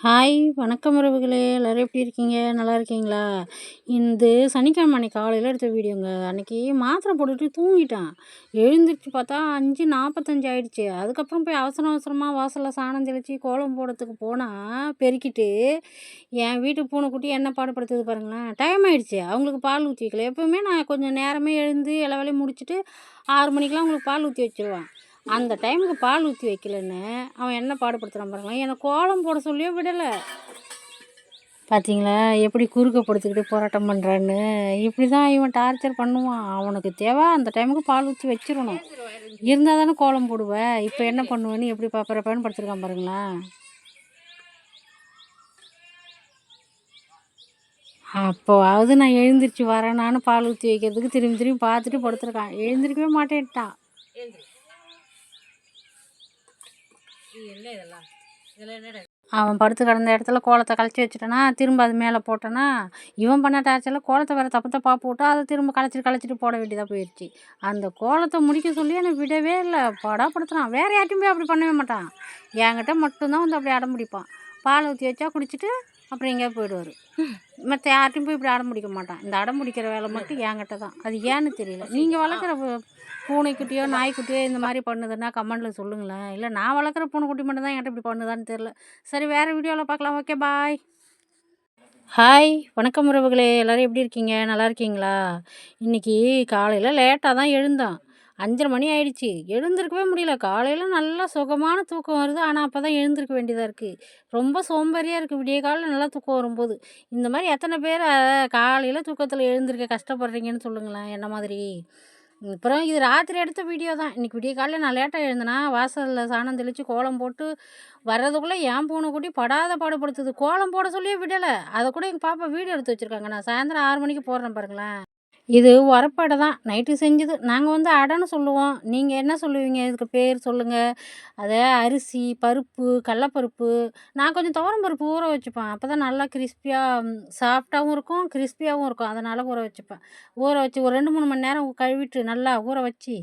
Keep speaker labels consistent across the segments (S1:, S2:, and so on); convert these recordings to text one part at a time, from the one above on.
S1: Hi! வணக்கம் உறவுகளே! எல்லாரும் எப்படி இருக்கீங்க? நல்லா இருக்கீங்களா? இந்த சனிக்கிழமை அன்னைக்கு காலையில எடுத்த வீடியோங்க. அன்னைக்கு மாத்திரை போட்டுட்டு தூங்கிட்டேன். எழுந்திரிச்சு பார்த்தா 5:45 ஆயிடுச்சு. அதுக்கப்புறம் போய் அவசர அவசரமா வாசல்ல சாணம் தெளிச்சு கோலம் போடுறதுக்கு போனா, பெருக்கிட்டு என் வீட்டு பூனைக்குட்டி என்ன பாடுபடுத்துது பாருங்களேன். டைம் ஆயிடுச்சு. அவங்களுக்கு பால் ஊத்தி வைக்கல. எப்பவுமே நான் கொஞ்சம் நேரமே எழுந்து எல்லா வேலையும் முடிச்சுட்டு 6 மணிக்கெல்லாம் அவங்களுக்கு பால் ஊத்தி வச்சுருவேன். அந்த டைமுக்கு பால் ஊத்தி வைக்கலன்னு, அவன் என்ன பாடுபடுத்துறான் பாருங்களேன். என்ன கோலம் போட சொல்லியே விடல. பார்த்தீங்களா? எப்படி குறுக்க படுத்துக்கிட்டு போராட்டம் பண்ணுறான்னு. இப்படி தான் இவன் டார்ச்சர் பண்ணுவான். அவனுக்கு தேவை அந்த டைமுக்கு பால் ஊத்தி வச்சிரணும். இருந்தா தானே கோலம் போடுவ. இப்போ என்ன பண்ணுவேன்னு எப்படி பரபரப்பான்னு படுத்துருக்கான் பாருங்களேன். அப்போவாவது நான் எழுந்திரிச்சு வரேனான்னு பால் ஊத்தி வைக்கிறதுக்கு திரும்பி திரும்பி பார்த்துட்டு படுத்துருக்கான். எழுந்திரிக்கவே மாட்டேன்ட்டான். அவன் படுத்து கிடந்த இடத்துல கோலத்தை கலைச்சி வச்சுட்டேனா, திரும்ப அது மேலே போட்டேனா, இவன் பண்ண டார்ச்சரில் கோலத்தை வேறு தப்பு தப்பாக போட்டு அதை திரும்ப கலைச்சிட்டு போட வேண்டியதாக போயிடுச்சு. அந்த கோலத்தை முடிக்க சொல்லி எனக்கு விடவே இல்லை. படாப்படுத்துறான். வேறு யார்ட்டையும் போய் அப்படி பண்ணவே மாட்டான். என்கிட்ட மட்டும்தான் வந்து அப்படி அடம் பிடிப்பான். பால் ஊற்றி வச்சா குடிச்சிட்டு அப்புறம் எங்கேயா போயிடுவார். மற்ற யார்ட்டையும் போய் இப்படி அடம் பிடிக்க மாட்டான். இந்த அடம் பிடிக்கிற வேலை மட்டும் என்கிட்ட தான். அது ஏன்னு தெரியல. நீங்கள் வளர்க்குற பூனைக்குட்டியோ நாய்க்குட்டியோ இந்த மாதிரி பண்ணுதுன்னா கமெண்டில் சொல்லுங்களேன். இல்லை நான் வளர்க்குற பூனைக்குட்டி மட்டும் தான் என்கிட்ட இப்படி பண்ணுதான்னு தெரில. சரி, வேறு வீடியோவில் பார்க்கலாம். ஓகே, பாய். ஹாய்! வணக்கம் உறவுகளே! எல்லோரும் எப்படி இருக்கீங்க? நல்லா இருக்கீங்களா? இன்றைக்கி காலையில் லேட்டாக தான் எழுந்தோம். 5:30 மணி ஆயிடுச்சு. எழுந்திருக்கவே முடியல. காலையில் நல்லா சுகமான தூக்கம் வருது. ஆனால் அப்போ தான் எழுந்திருக்க வேண்டியதாக இருக்குது. ரொம்ப சோம்பேறியாக இருக்குது. விடிய காலையில் நல்லா தூக்கம் வரும்போது. இந்த மாதிரி எத்தனை பேர் காலையில் தூக்கத்தில் எழுந்திருக்க கஷ்டப்படுறீங்கன்னு சொல்லுங்களேன், என்ன மாதிரி. அப்புறம் இது ராத்திரி எடுத்த வீடியோ தான். இன்றைக்கி விடிய காலையில் நான் லேட்டாக எழுந்தேனா, வாசலில் சாணம் தெளித்து கோலம் போட்டு வர்றதுக்குள்ளே என் பூனைக்குட்டி படாத பாடுபடுத்துது. கோலம் போட சொல்லியே விடலை. அதை கூட எங்கள் பாப்பா வீடியோ எடுத்து வச்சுருக்காங்க. நான் சாயந்தரம் 6 மணிக்கு போடுறேன் பாருங்களேன். இது உரப்படை தான். நைட்டு செஞ்சது. நாங்க வந்து அடன்னு சொல்லுவோம். நீங்க என்ன சொல்லுவீங்க? இதுக்கு பேர் சொல்லுங்க. அத அரிசி, பருப்பு, கடலப்பருப்பு, நான் கொஞ்சம் துவரம் பருப்பு ஊற வச்சுப்பேன். அப்பதான் நல்லா கிரிஸ்பியா சாஃப்ட்டாவும் இருக்கும், கிரிஸ்பியாவும் இருக்கும். அதனால ஊற வச்சுப்பேன். ஊற வச்சு ஒரு 2, 3 மணி நேரம் கழுவிட்டு நல்லா ஊற வச்சு,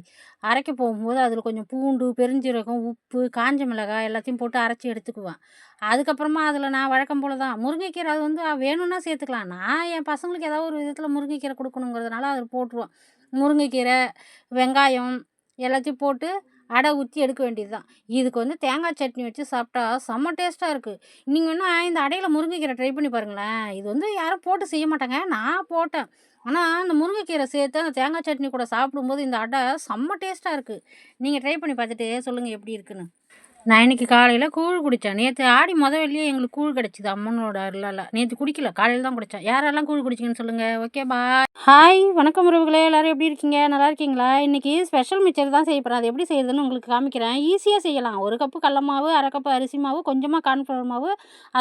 S1: அரைக்க போகும்போது அதில கொஞ்சம் பூண்டு, பெருஞ்சீரகம், உப்பு, காஞ்ச மிளகாய் எல்லாத்தையும் போட்டு அரைச்சு எடுத்துக்குவேன். அதுக்கப்புறமா அதில நான் வழக்கம் போல தான் முருங்கைக்கீரை அது வந்து வேணும்னா சேர்த்துக்கலாம். நான் என் பசங்களுக்கு ஏதாவது ஒரு விதத்தில முருங்கைக்கீரை குடுக்கணுங்கிறதுனால அதில போட்டுருவேன். முருங்கைக்கீரை, வெங்காயம் எல்லாத்தையும் போட்டு அடை ஊத்தி எடுக்க வேண்டியது தான். இதுக்கு வந்து தேங்காய் சட்னி வச்சு சாப்பிட்டா செம்ம டேஸ்ட்டா இருக்கு. நீங்க வேணா இந்த அடையில முருங்கைக்கீரை ட்ரை பண்ணி பாருங்களேன். இது வந்து யாரும் போட்டு செய்ய மாட்டாங்க. நான் போட்டேன். ஆனா, அந்த முருங்கைக்கீரை சேர்த்து அந்த தேங்காய் சட்னி கூட சாப்பிடும்போது இந்த அடை செம்ம டேஸ்ட்டா இருக்கு. நீங்க ட்ரை பண்ணி பார்த்துட்டு சொல்லுங்க எப்படி இருக்குன்னு. நான் இன்னைக்கு காலையில கூழ் குடிச்சேன். நேத்து ஆடி மொத வெள்ளியே எங்களுக்கு கூழ் கிடைச்சுது அம்மனோட அருளால. நேத்து குடிக்கல. காலையில தான் குடிச்சேன். யாரெல்லாம் கூழ் குடிச்சீங்கன்னு சொல்லுங்க. ஓகே, பாய். ஹாய்! வணக்கம் உறவுகளே! எல்லாரும் எப்படி இருக்கீங்க? நல்லா இருக்கீங்களா? இன்னைக்கு ஸ்பெஷல் மிக்சர் தான் செய்ய போறேன். அது எப்படி செய்றதுன்னு உங்களுக்கு காமிக்கிறேன். ஈஸியா செய்யலாம். 1 கப்பு கடல மாவு, 1/2 கப்பு அரிசி மாவு, கொஞ்சமா கார்ன்ஃப்ளவர் மாவு,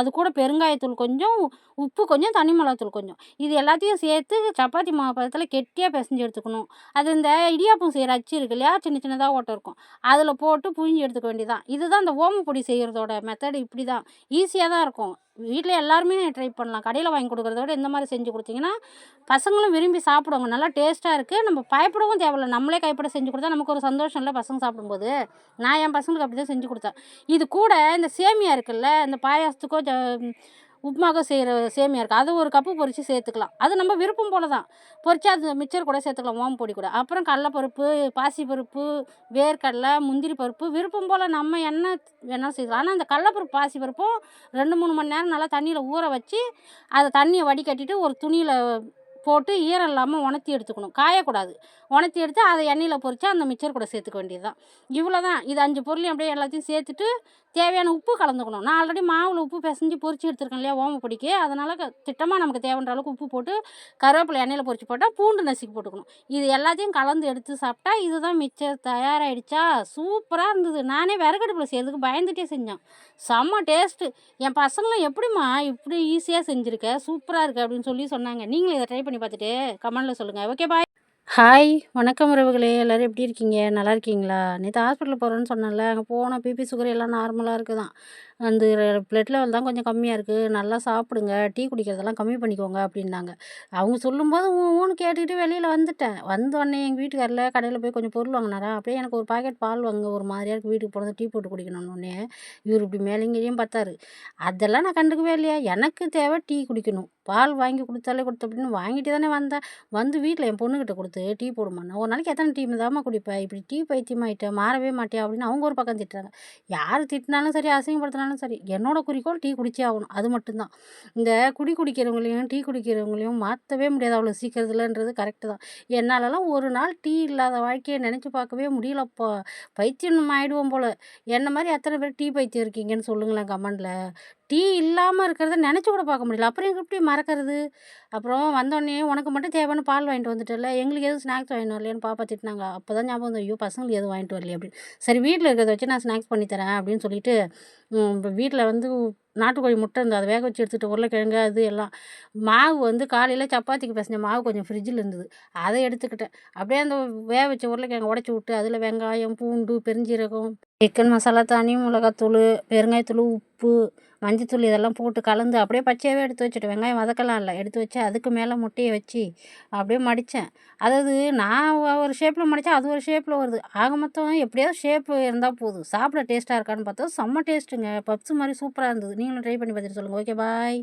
S1: அது கூட பெருங்காயத்தூள் கொஞ்சம், உப்பு கொஞ்சம், தனி மிளகாத்தூள் கொஞ்சம். இது எல்லாத்தையும் சேர்த்து சப்பாத்தி மாவு பதத்தில கெட்டியா பெசஞ்சு எடுத்துக்கணும். அது இந்த இடியாப்பம் செய்ற அச்சு இருக்கு இல்லையா? சின்ன சின்னதா ஓட்டை இருக்கும். அதில போட்டு புழிஞ்சு எடுத்துக்க வேண்டியது தான். இதுதான் இந்த ஓமப்பொடி செய்கிறதோட மெத்தட் இப்படி தான். ஈஸியா தான் இருக்கும். வீட்ல எல்லாருமே ட்ரை பண்ணலாம். கடையில வாங்கி குடுக்குறத விட இந்த மாரி செஞ்சு குடுத்தீங்கன்னா, பசங்களும் விரும்பி சாப்பிடுவாங்க. நல்லா டேஸ்ட்டா இருக்கு. நம்ம பயப்படவும் தேவையில்ல. நம்மளே கைப்பட செஞ்சு குடுத்தா நமக்கு ஒரு சந்தோஷம் இல்ல பசங்க சாப்பிடும்போது. நான் என் பசங்களுக்கு அப்படி தான் செஞ்சு குடுத்தேன். இது கூட இந்த சேமியா இருக்குல்ல, இந்த பாயாசத்துக்கோ உப்புமாக்கோ செய்கிற சேமியா இருக்கு. அது 1 கப்பு பொரிச்சு சேர்த்துக்கலாம். அது நம்ம விருப்பம் போல தான். பொரிச்சா அது மிக்சர் கூட சேர்த்துக்கலாம், ஓமப்பொடி கூட. அப்புறம் கடலப்பருப்பு, பாசிப்பருப்பு, வேர்க்கடலை, முந்திரி பருப்பு விருப்பம் போல நம்ம என்ன வேணாலும் சேர்க்கலாம். ஆனா, இந்த கடலப்பருப்பு, பாசிப்பருப்பும் 2, 3 மணி நேரம் நல்லா தண்ணியில ஊற வச்சு, அத தண்ணிய வடிகட்டிட்டு ஒரு துணியில போட்டு ஈரம் இல்லாம உணர்த்தி எடுத்துக்கணும். காயக்கூடாது. உணர்த்தி எடுத்து அத எண்ணெயில பொரிச்சு அந்த மிக்சர் கூட சேர்த்துக்க வேண்டியது தான். இவ்வளோ தான். இது 5 பொருளையும் அப்படியே எல்லாத்தையும் சேர்த்துட்டு, தேவையான உப்பு கலந்துக்கணும். நான் ஆல்ரெடி மாவுல உப்பு பெசஞ்சு பொரிச்சு எடுத்துருக்கேன் இல்லையா ஓமப்பொடிக்கு. அதனால திட்டமா நமக்கு தேவைன்ற அளவுக்கு உப்பு போட்டு, கருவேப்பிலை எண்ணெயில பொரிச்சு போட்டா, பூண்டு நசுக்கி போட்டுக்கணும். இது எல்லாத்தையும் கலந்து எடுத்து சாப்பிட்டா, இதுதான் மிக்சர் தயாராகிடுச்சா? சூப்பரா இருந்தது. நானே விறகடுப்புல செய்றதுக்கு பயந்துட்டே செஞ்சேன். செம்ம டேஸ்ட்டு. என் பசங்களும் "எப்படிம்மா இப்படி ஈஸியா செஞ்சுருக்க? சூப்பரா இருக்கு" அப்படின்னு சொல்லி சொன்னாங்க. நீங்களும் இத ட்ரை பண்ணி பார்த்துட்டு கமெண்ட்ல சொல்லுங்க. ஓகே, பாய். ஹாய்! வணக்கம் உறவுகளே! எல்லாரும் எப்படி இருக்கீங்க? நல்லா இருக்கீங்களா? நேத்து ஹாஸ்பிட்டல் போறேன்னு சொன்னேன்ல, அங்க போனா பிபி, சுகர் எல்லாம் நார்மலா இருக்குதாம். அந்த பிளட் லெவல் தான் கொஞ்சம் கம்மியாக இருக்குது, நல்லா சாப்பிடுங்க, டீ குடிக்கிறதெல்லாம் கம்மி பண்ணிக்கோங்க அப்படின்னாங்க. அவங்க சொல்லும்போது ஊன்னு கேட்டுக்கிட்டு வெளியில் வந்துட்டேன். வந்தோடனே எங்கள் வீட்டுக்காரில் கடையில் போய் கொஞ்சம் பொருள் வாங்கினாரா, அப்படியே எனக்கு ஒரு பாக்கெட் பால் வாங்க ஒரு மாதிரியா இருக்குது, வீட்டுக்கு போனது டீ போட்டு குடிக்கணுன்னே இவர் இப்படி மேலேயும் கீழேயும் பார்த்தாரு. அதெல்லாம் நான் கண்டுக்கவே இல்லையா, எனக்கு தேவை டீ குடிக்கணும். பால் வாங்கி கொடுத்தாலே கொடுத்த அப்படின்னு வாங்கிட்டு தானே வந்தேன். வந்து வீட்டில் என் பொண்ணுக்கிட்ட கொடுத்து டீ போடுமாண்ணா, ஒரு நாளைக்கு எத்தனை டீ தாம்மா குடிப்பேன், இப்படி டீ பைத்தியமாயிட்டேன், மாறவே மாட்டியா அப்படின்னு அவங்க ஒரு பக்கம் திட்டுறாங்க. யார் திட்டினாலும் சரி, அசிங்கப்படுத்தினாலும் சரி, என்னோட குறிக்கோள் டீ குடிச்சே ஆகணும், அது மட்டும்தான். இந்த குடிக்கிறவங்களையும் டீ குடிக்கிறவங்களையும் மாற்றவே முடியாது அவ்வளோ சீக்கிரத்துலன்றது கரெக்டு தான். என்னாலலாம் ஒரு நாள் டீ இல்லாத வாழ்க்கையை நினச்சி பார்க்கவே முடியலப்பா. பைத்தியம் ஆயிடுவோம் போல். என்ன மாதிரி எத்தனை பேர் டீ பைத்தியம் இருக்கீங்கன்னு சொல்லுங்களேன் கமெண்டில். டீ இல்லாமல் இருக்கிறத நினச்சி கூட பார்க்க முடியல, அப்புறம் எப்படி மறக்கிறது. அப்புறம் வந்தோடனே உனக்கு மட்டும் தேவைன்னு பால் வாங்கிட்டு வந்துட்டல, எங்களுக்கு எதுவும் ஸ்நாக்ஸ் வாங்கிட்டு வரலையான்னு பாப்பா திட்டினாங்க. அப்போ தான் ஞாபகம் வந்து, ஐயோ பசங்களுக்கு எதுவும் வாங்கிட்டு வரலையே அப்படின்னு. சரி வீட்டில் இருக்கிறத வச்சு நான் ஸ்நாக்ஸ் பண்ணி தரேன் அப்படின்னு சொல்லிட்டு இப்போ வீட்டில் வந்து நாட்டுக்கோழி முட்டை இருந்தது, அதை வேக வச்சு எடுத்துகிட்டு உருளைக்கிழங்கு அது எல்லாம். மாவு வந்து காலையில் சப்பாத்திக்கு பிசைஞ்ச மாவு கொஞ்சம் ஃப்ரிட்ஜில் இருந்தது, அதை எடுத்துக்கிட்டேன். அப்படியே அந்த வேக வச்ச உருளைக்கிழங்கு உடச்சி விட்டு அதில் வெங்காயம், பூண்டு, பெருஞ்சீரகம், சிக்கன் மசாலா, தனி மிளகாத்தூள், பெருங்காயத்தூள், உப்பு, மஞ்சத்தூள் இதெல்லாம் போட்டு கலந்து அப்படியே பச்சையாகவே எடுத்து வச்சுட்டேன். வெங்காயம் வதக்கலாம் இல்லை, எடுத்து வச்சு அதுக்கு மேலே முட்டையை வச்சு அப்படியே மடித்தேன். அதாவது நான் ஒரு ஷேப்பில் மடித்தா அது ஒரு ஷேப்பில் வருது. ஆக மொத்தம் எப்படியாவது ஷேப்பு இருந்தால் போதும். சாப்பிட டேஸ்ட்டாக இருக்கான்னு பார்த்தா செம்ம டேஸ்ட்டுங்க. பப்ஸு மாதிரி சூப்பராக இருந்தது. நீங்களும் ட்ரை பண்ணி பார்த்துட்டு சொல்லுங்கள். Okay bye.